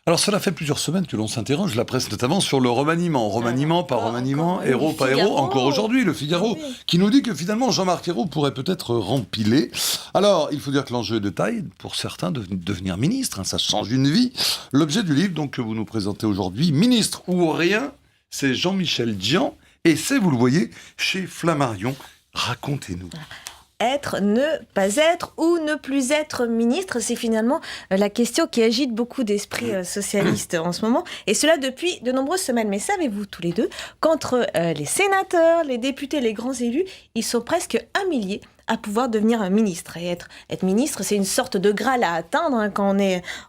Alors cela fait plusieurs semaines que l'on s'interroge, la presse notamment, sur le remaniement. Remaniement, pas remaniement, héros, pas héros. Encore aujourd'hui, le Figaro, qui nous dit que finalement Jean-Marc Ayrault pourrait peut-être rempiler. Alors, il faut dire que l'enjeu est de taille pour certains de devenir ministre, ça change une vie. L'objet du livre donc, que vous nous présentez aujourd'hui, Ministre ou rien, c'est Jean-Michel Dzian, et c'est, vous le voyez, chez Flammarion. Racontez-nous. Être, ne pas être ou ne plus être ministre, c'est finalement la question qui agite beaucoup d'esprits socialistes en ce moment, et cela depuis de nombreuses semaines. Mais savez-vous tous les deux qu'entre les sénateurs, les députés, les grands élus, ils sont presque 1 millier à pouvoir devenir un ministre. Et être ministre, c'est une sorte de Graal à atteindre quand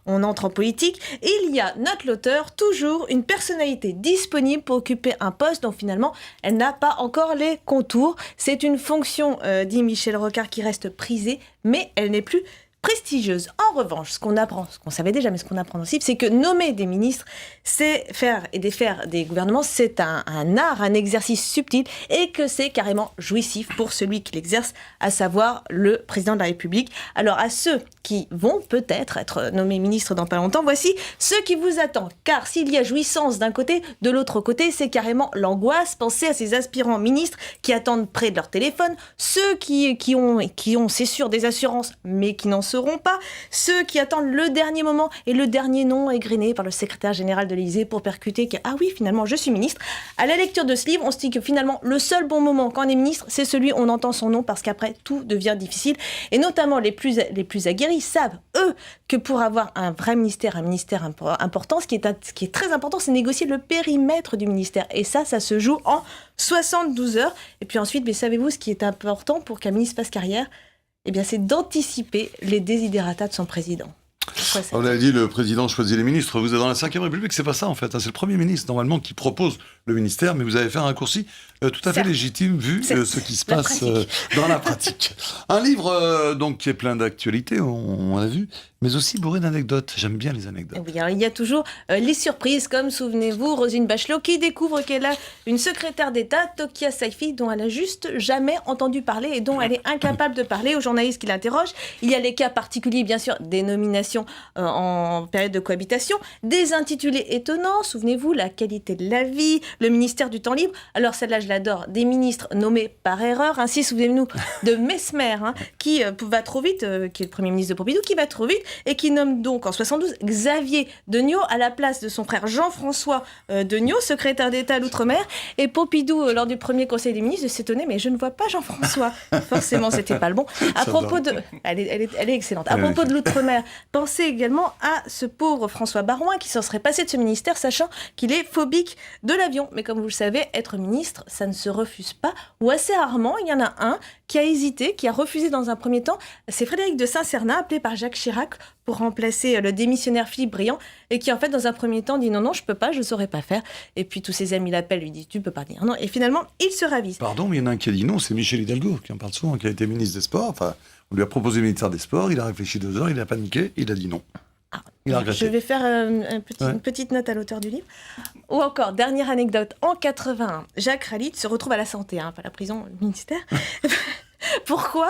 on entre en politique. Et il y a, note l'auteur, toujours une personnalité disponible pour occuper un poste dont finalement elle n'a pas encore les contours. C'est une fonction, dit Michel Rocard, qui reste prisée, mais elle n'est plus prestigieuse. En revanche, ce qu'on apprend, ce qu'on savait déjà, mais ce qu'on apprend aussi, c'est que nommer des ministres, c'est faire et défaire des gouvernements, c'est un art, un exercice subtil, et que c'est carrément jouissif pour celui qui l'exerce, à savoir le président de la République. Alors à ceux qui vont peut-être être nommés ministres dans pas longtemps, voici ce qui vous attend. Car s'il y a jouissance d'un côté, de l'autre côté, c'est carrément l'angoisse. Pensez à ces aspirants ministres qui attendent près de leur téléphone, ceux qui ont, c'est sûr, des assurances, mais qui n'en seront pas, ceux qui attendent le dernier moment et le dernier nom égrené par le secrétaire général de l'Élysée pour percuter que, ah oui, finalement, je suis ministre. À la lecture de ce livre, on se dit que finalement, le seul bon moment quand on est ministre, c'est celui où on entend son nom, parce qu'après, tout devient difficile. Et notamment, les plus aguerris savent, eux, que pour avoir un vrai ministère, un ministère important, ce qui est très important, c'est négocier le périmètre du ministère. Et ça se joue en 72 heures. Et puis ensuite, mais savez-vous ce qui est important pour qu'un ministre fasse carrière ? Eh bien, c'est d'anticiper les désidératas de son président. On a dit le président choisit les ministres. Vous êtes dans la 5e République, c'est pas ça en fait. C'est le Premier ministre normalement qui propose le ministère, mais vous avez fait un raccourci tout à fait légitime vu ce qui se passe dans la pratique. Un livre donc qui est plein d'actualités, on l'a vu, mais aussi bourré d'anecdotes. J'aime bien les anecdotes. Oui, alors il y a toujours les surprises, comme souvenez-vous, Roselyne Bachelot qui découvre qu'elle a une secrétaire d'État, Tokia Saïfi, dont elle a juste jamais entendu parler et dont elle est incapable de parler aux journalistes qui l'interrogent. Il y a les cas particuliers, bien sûr, des nominations en période de cohabitation, des intitulés étonnants, souvenez-vous, la qualité de la vie, le ministère du temps libre. Alors celle-là, je l'adore, des ministres nommés par erreur. Ainsi, souvenez-nous de Mesmer, qui va trop vite, qui est le Premier ministre de Pompidou, qui va trop vite, et qui nomme donc en 72 Xavier Degnaud à la place de son frère Jean-François Degnaud, secrétaire d'État à l'Outre-mer. Et Pompidou, lors du premier Conseil des ministres, s'étonnait, mais je ne vois pas Jean-François. Forcément, c'était pas le bon. À propos de... Elle est excellente. À propos de l'Outre-mer, pensez également à ce pauvre François Baroin qui s'en serait passé de ce ministère, sachant qu'il est phobique de l'avion. Mais comme vous le savez, être ministre, ça ne se refuse pas, ou assez rarement. Il y en a un qui a hésité, qui a refusé dans un premier temps. C'est Frédéric de Saint-Cernin, appelé par Jacques Chirac pour remplacer le démissionnaire Philippe Briand, et qui en fait dans un premier temps dit non, je peux pas, je saurais pas faire. Et puis tous ses amis l'appellent, lui disent tu peux pas dire non, et finalement il se ravise. Pardon, mais il y en a un qui a dit non, c'est Michel Hidalgo qui en parle souvent, qui a été ministre des Sports. Enfin, on lui a proposé le ministère des Sports, il a réfléchi 2 heures, il a paniqué, il a dit non. Je vais faire une petite note à l'auteur du livre. Ou encore, dernière anecdote, en 81, Jacques Ralite se retrouve à la santé, pas la prison, le ministère. Pourquoi ?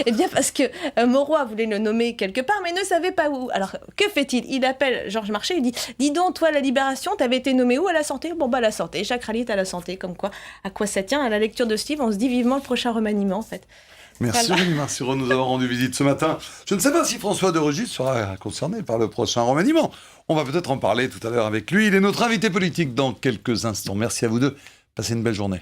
Eh bien parce que Mauroy voulait le nommer quelque part, mais ne savait pas où. Alors, que fait-il ? Il appelle Georges Marchais, il dit « Dis donc, toi, la Libération, t'avais été nommé où à la santé ?» Bon, à la santé. Jacques Ralite à la santé, comme quoi, à quoi ça tient ? À la lecture de ce livre, on se dit vivement le prochain remaniement, en fait. Merci Rémi Marciro de nous avoir rendu visite ce matin. Je ne sais pas si François de Rugy sera concerné par le prochain remaniement. On va peut-être en parler tout à l'heure avec lui. Il est notre invité politique dans quelques instants. Merci à vous deux. Passez une belle journée.